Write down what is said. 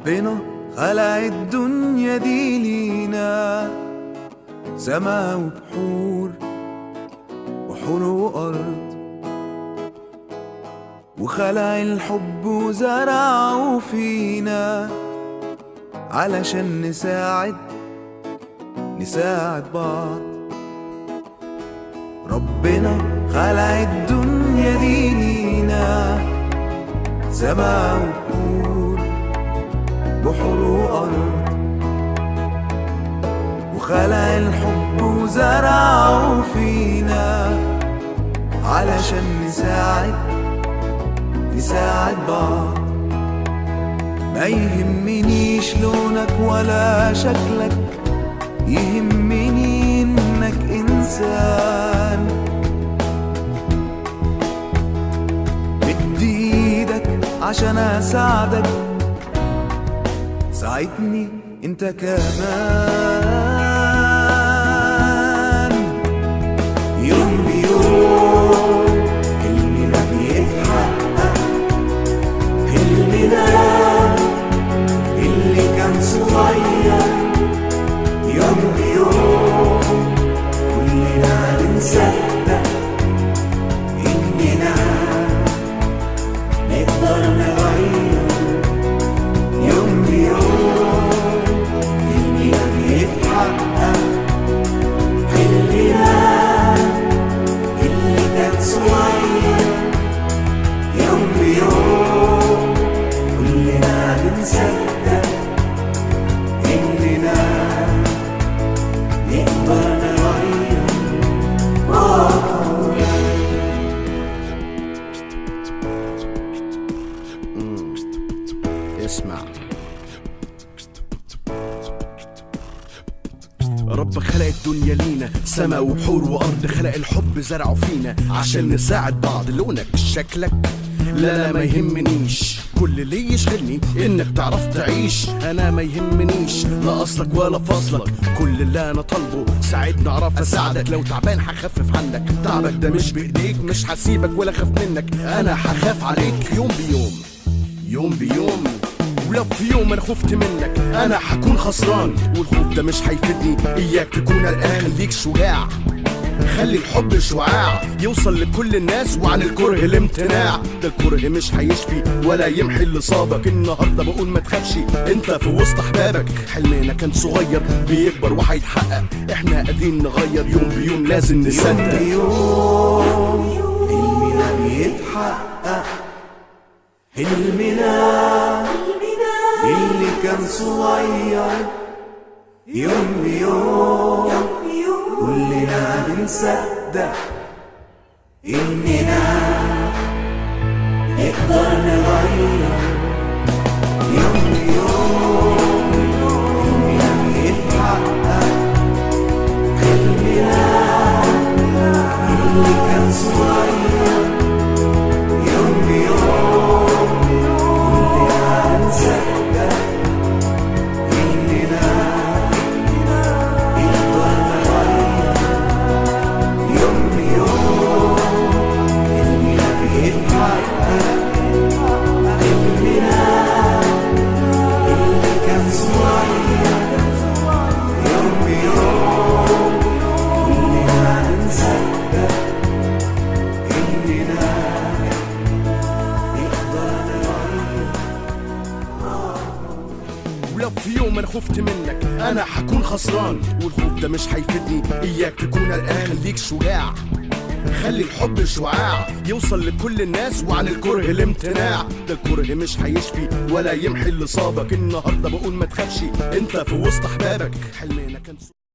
ربنا خلق الدنيا دي لينا، سما وبحور وأرض، وخلق الحب وزرعه فينا علشان نساعد بعض. ربنا خلق الدنيا دي لينا، سما بحور وأرض، وخلق الحب وزرعه فينا علشان نساعد بعض. ما يهمنيش لونك ولا شكلك، يهمني انك انسان. مد ايدك عشان اساعدك، ساعدني انت كمان. يوم بيوم حلمنا بيتحقق، حلمنا اللي كان صغير. يوم بيوم كلنا بنصدق اننا نقدر نغير. يوم بيوم حلمنا بيتحقق، حلمنا اللي كان صغير. يوم بيوم كلنا بنصدق اننا نقدر نغير. اسمع، رب خلق الدنيا لينا، سما وبحور وأرض، خلق الحب زرعه فينا عشان نساعد بعض. لونك شكلك لا ما يهمنيش، كل اللي يشغلني انك تعرف تعيش. انا ما يهمنيش لا اصلك ولا فصلك، كل اللي انا طالبه ساعدني اعرف اساعدك. لو تعبان هخفف عنك، تعبك ده مش بايديك، مش هسيبك ولا خاف منك، انا هخاف عليك. يوم بيوم يوم بيوم، ولو في يوم انا خفت منك انا هكون خسران، والخوف ده مش هيفيدني. اياك تكون قلقان، خليك شجاع، خلي الحب شعاع يوصل لكل الناس، وعن الكره الامتناع. ده الكره مش هيشفي ولا يمحي اللي صابك. النهارده بقول ما تخافش، انت في وسط احبابك. حلمنا كان صغير بيكبر وهيتحقق، احنا قادرين نغير. يوم بيوم لازم نصدق. يوم حلمنا بيتحقق، حلمنا اللي كان صغير. يوم بيوم كلنا بنصدق إننا نقدر نغير. يوم بيوم حلمنا بيتحقق، حلمنا اللي كان صغير. يوم بيوم كلنا بنصدق إننا نقدر نغير. يوم بيوم حلمنا بيتحقق، حلمنا اللي كان صغير. يوم بيوم كلنا بنصدق إننا نقدر نغير. ولو في يوم انا خفت منك انا هكون خسران، والخوف ده مش هيفيدني. اياك تكون قلقان، خليك شجاع، خلي الحب شعاع يوصل لكل الناس، وعن الكره الامتناع. ده الكره مش هيشفي ولا يمحي اللي صابك. النهارده بقول ما تخافش، انت في وسط احبابك. حلمنا كان